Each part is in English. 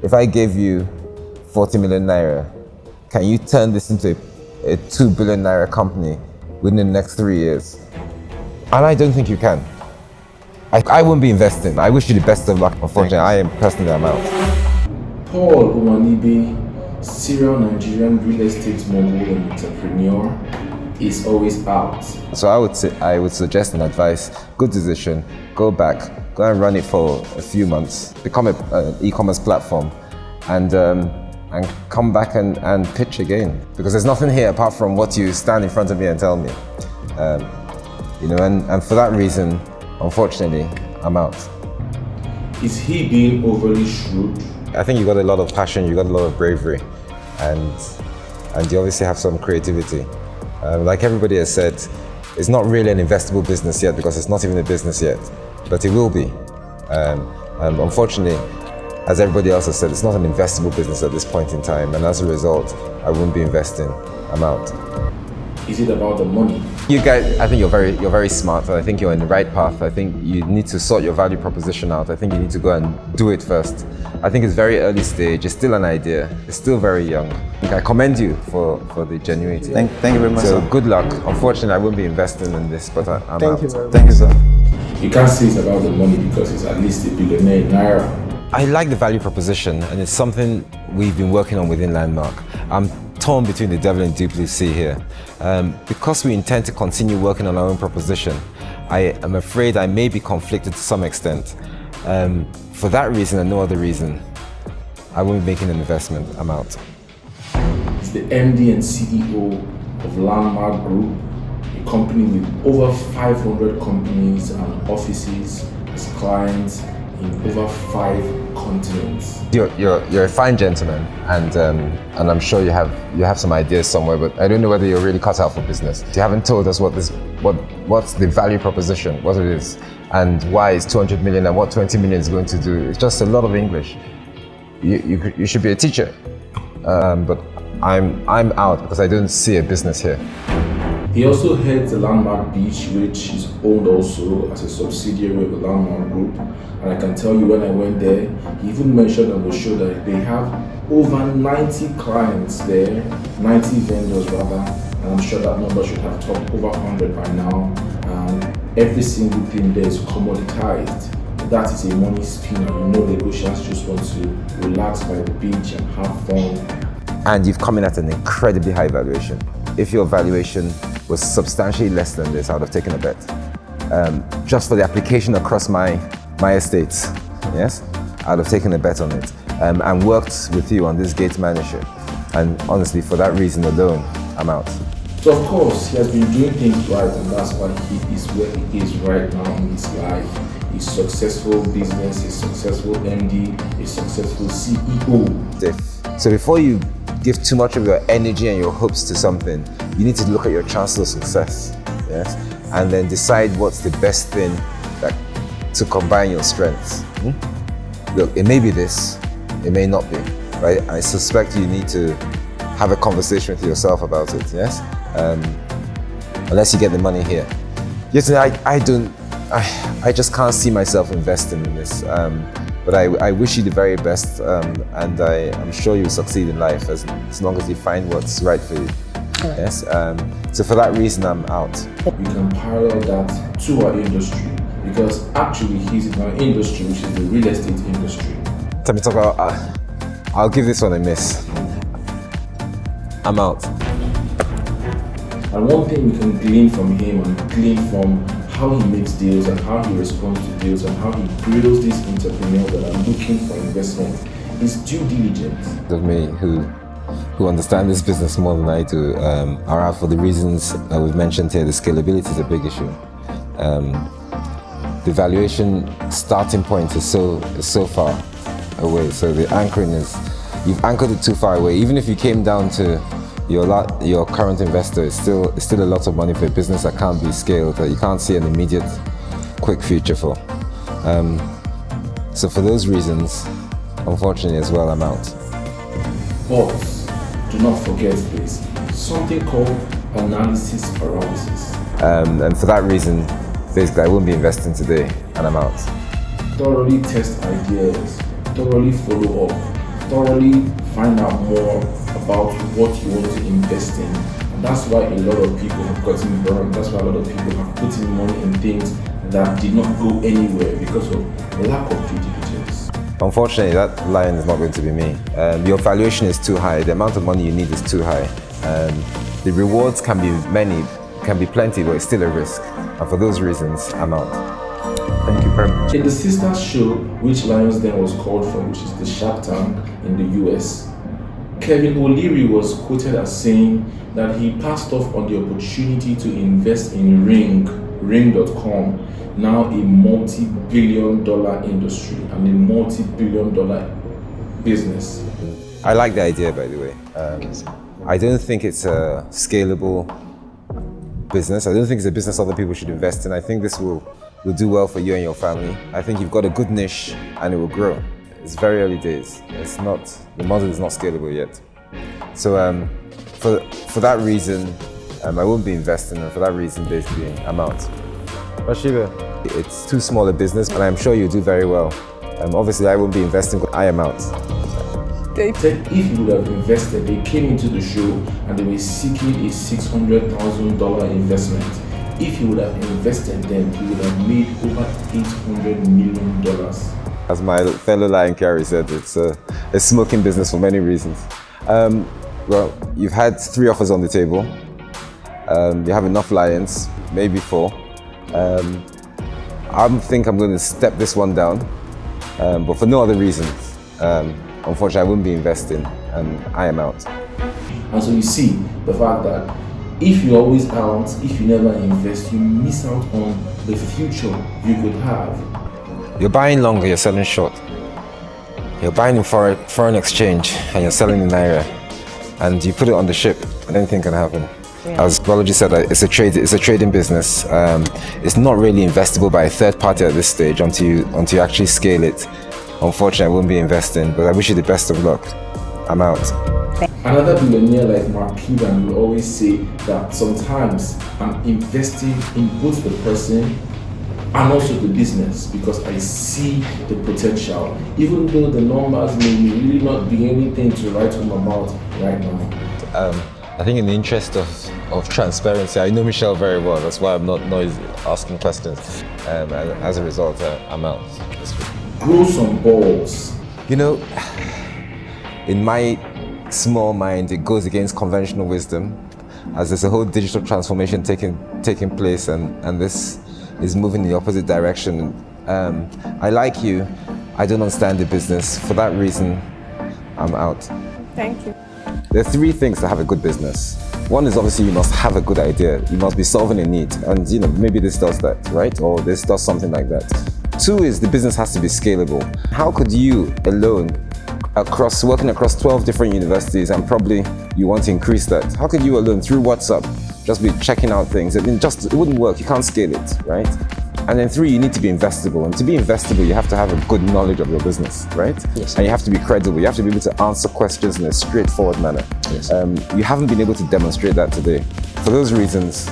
if I gave you 40 million Naira, can you turn this into a 2 billion Naira company within the next 3 years? And I don't think you can. I wouldn't be investing. I wish you the best of luck. Unfortunately, I am personally, I'm out. Paul Onwuanibe, serial Nigerian real estate mogul and entrepreneur, is always out. So I would suggest and advise, good decision, go back, go and run it for a few months, become an e-commerce platform, and come back and pitch again. Because there's nothing here apart from what you stand in front of me and tell me. And for that reason, unfortunately, I'm out. Is he being overly shrewd? I think you got a lot of passion, you got a lot of bravery, and you obviously have some creativity. Like everybody has said, it's not really an investable business yet because it's not even a business yet, but it will be. Unfortunately, as everybody else has said, it's not an investable business at this point in time, and as a result, I won't be investing. I'm out. Is it about the money? You guys, I think you're very smart. I think you're in the right path. I think you need to sort your value proposition out. I think you need to go and do it first. I think it's very early stage. It's still an idea. It's still very young. I commend you for the genuinity. Thank you very much. So sir. good luck. Unfortunately, I won't be investing in this, but I'm out. Thank you very much. Thank you, sir. You can't say it's about the money because it's at least a billionaire in Naira. I like the value proposition, and it's something we've been working on within Landmark. I'm torn between the devil and deep blue sea here. Because we intend to continue working on our own proposition, I am afraid I may be conflicted to some extent. For that reason and no other reason, I won't be making an investment. I'm out. He's the MD and CEO of Landmark Group, a company with over 500 companies and offices as clients in over 5 continents. You're a fine gentleman, and I'm sure you have some ideas somewhere, but I don't know whether you're really cut out for business. You haven't told us what's the value proposition, what it is, and why it's 200 million and what 20 million is going to do. It's just a lot of English. You should be a teacher, but I'm out because I don't see a business here. He also heads the Landmark Beach, which is owned also as a subsidiary of the Landmark Group. And I can tell you when I went there, he even mentioned on the show that they have over 90 clients there, 90 vendors rather, and I'm sure that number should have topped over 100 by now. And every single thing there is commoditized. That is a money spinner. You know, Lagosians just want to relax by the beach and have fun. And you've come in at an incredibly high valuation. If your valuation was substantially less than this, I would have taken a bet. Just for the application across my estates, yes, I would have taken a bet on it and worked with you on this gate manager. And honestly, for that reason alone, I'm out. So of course, he has been doing things right, and that's why he is where he is right now in his life. He's successful business, he's successful MD, he's successful CEO. So before you give too much of your energy and your hopes to something, you need to look at your chances of success, yes, and then decide what's the best thing to combine your strengths. Look, it may be this, it may not be, right? I suspect you need to have a conversation with yourself about it, yes, unless you get the money here. Yes, I just can't see myself investing in this. But I wish you the very best, and I'm sure you'll succeed in life as long as you find what's right for you. Right. Yes. So for that reason, I'm out. We can parallel that to our industry because actually he's in our industry, which is the real estate industry. Tell me, I'll give this one a miss. I'm out. And one thing we can glean from him and glean from how he makes deals and how he responds to deals and how he grills these entrepreneurs that are looking for investment is due diligence. Of me who understand this business more than I do are out for the reasons that we've mentioned here. The scalability is a big issue. The valuation starting point is so far away. So the anchoring you've anchored it too far away. Even if you came down to your current investor, it's still a lot of money for a business that can't be scaled, that you can't see an immediate, quick future for. So for those reasons, unfortunately as well, I'm out. But do not forget this, something called analysis paralysis. And for that reason, basically I won't be investing today and I'm out. Thoroughly test ideas, thoroughly follow up, thoroughly find out more about what you want to invest in. And that's why a lot of people have gotten burned. That's why a lot of people have put in money in things that did not go anywhere because of lack of due diligence. Unfortunately, that lion is not going to be me. Your valuation is too high. The amount of money you need is too high. The rewards can be many, can be plenty, but it's still a risk. And for those reasons, I'm out. Thank you very much. In the sister show, which Lions Den was called from, which is the Shark Tank in the US, Kevin O'Leary was quoted as saying that he passed off on the opportunity to invest in Ring.com, now a multi-billion-dollar industry and a multi-billion-dollar business. I like the idea, by the way. I don't think it's a scalable business. I don't think it's a business other people should invest in. I think this will do well for you and your family. I think you've got a good niche and it will grow. It's very early days. It's not, the model is not scalable yet. So for that reason, I won't be investing, and for that reason, basically, I'm out. Rashiba, it's too small a business, and I'm sure you'll do very well. Obviously, I won't be investing, but I am out. They said if you would have invested, they came into the show and they were seeking a $600,000 investment. If you would have invested then, you would have made over $800 million. As my fellow lion carry said, it's a smoking business for many reasons. Well, you've had 3 offers on the table. You have enough lions, maybe 4. I think I'm going to step this one down, but for no other reasons. Unfortunately, I wouldn't be investing, and I am out. And so you see the fact that if you're always out, if you never invest, you miss out on the future you could have. You're buying long, you're selling short. You're buying in foreign exchange, and you're selling in Naira. And you put it on the ship, and anything can happen. Yeah. As Balaji said, it's a trading business. It's not really investable by a third party at this stage until you actually scale it. Unfortunately, I won't be investing, but I wish you the best of luck. I'm out. Another billionaire like Mark Cuban will always say that sometimes I'm investing in both the person and also the business because I see the potential, even though the numbers may really not be anything to write home about right now. I think in the interest of transparency, I know Michelle very well. That's why I'm not asking questions. And as a result, I'm out. Grow some balls. You know, in my small mind, it goes against conventional wisdom, as there's a whole digital transformation taking place, and this is moving in the opposite direction. I like you. I don't understand the business. For that reason, I'm out. Thank you. There are 3 things to have a good business. One is obviously you must have a good idea. You must be solving a need, and maybe this does that, right? Or this does something like that. 2 is the business has to be scalable. How could you alone, working across 12 different universities, and probably you want to increase that, how could you alone through WhatsApp just be checking out things? It wouldn't work. You can't scale it, right? And then 3, you need to be investable. And to be investable, you have to have a good knowledge of your business, right? Yes. And you have to be credible. You have to be able to answer questions in a straightforward manner. Yes. You haven't been able to demonstrate that today. For those reasons,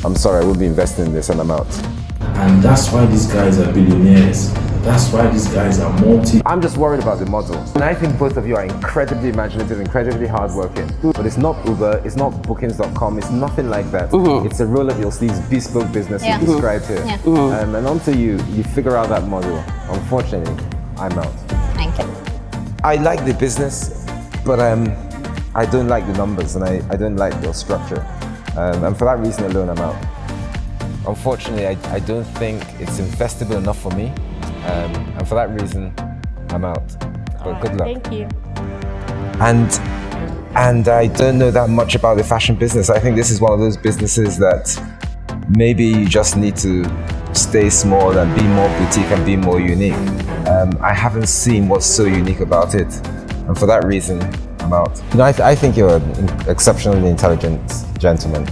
I'm sorry, I won't be investing in this, and I'm out. And that's why these guys are billionaires. That's why these guys are I'm just worried about the model. And I think both of you are incredibly imaginative, incredibly hardworking. But it's not Uber, it's not bookings.com, it's nothing like that. Mm-hmm. It's a roll up your sleeves bespoke business you described here. Yeah. Mm-hmm. And until you figure out that model, unfortunately, I'm out. Thank you. I like the business, but I don't like the numbers, and I don't like your structure. And for that reason alone, I'm out. Unfortunately, I don't think it's investable enough for me. And for that reason, I'm out. But good luck. Thank you. And I don't know that much about the fashion business. I think this is one of those businesses that maybe you just need to stay small and be more boutique and be more unique. I haven't seen what's so unique about it. And for that reason, I'm out. I think you're an exceptionally intelligent gentleman,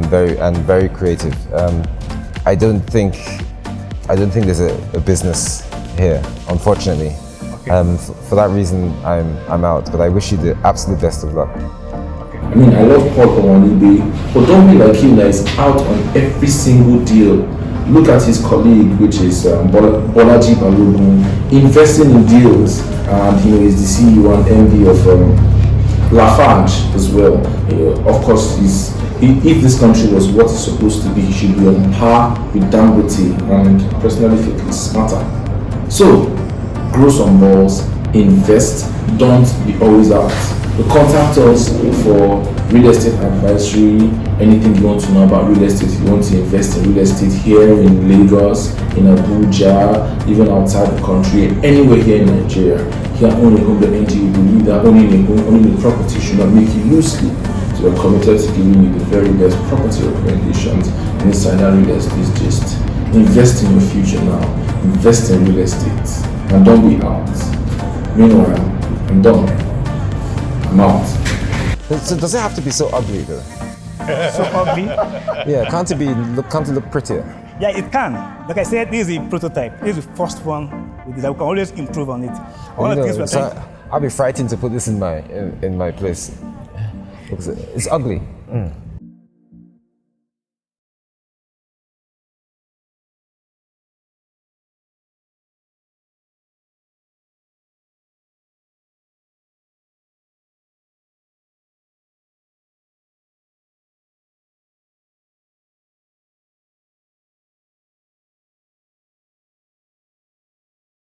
very creative. I don't think there's a business here, unfortunately. Okay. For that reason, I'm out. But I wish you the absolute best of luck. Okay. I mean, I love Paul Onwuanibe, but don't be like him that is out on every single deal look at his colleague, which is Bolaji Balogun, investing in deals, and he's the CEO and MD of Lafarge as well. Of course, if this country was what it's supposed to be, he should be on par with Dangote, and personally feel he's smarter. So, grow some balls, invest, don't be always out. Contact us for real estate advisory, anything you want to know about real estate. If you want to invest in real estate here in Lagos, in Abuja, even outside the country, anywhere here in Nigeria, here at Ownahome, the NGO, we believe that owning the property should not make you lose sleep. So we're committed to giving you the very best property recommendations inside our real estate gist. Invest in your future now. Invest in real estate. And don't be out. Meanwhile, I'm done. I'm out. So does it have to be so ugly though? So ugly? Yeah, can't it look prettier? Yeah, it can. Like I said, this is a prototype. This is the first one. We can always improve on it. I'll be frightened to put this in my place because it's ugly.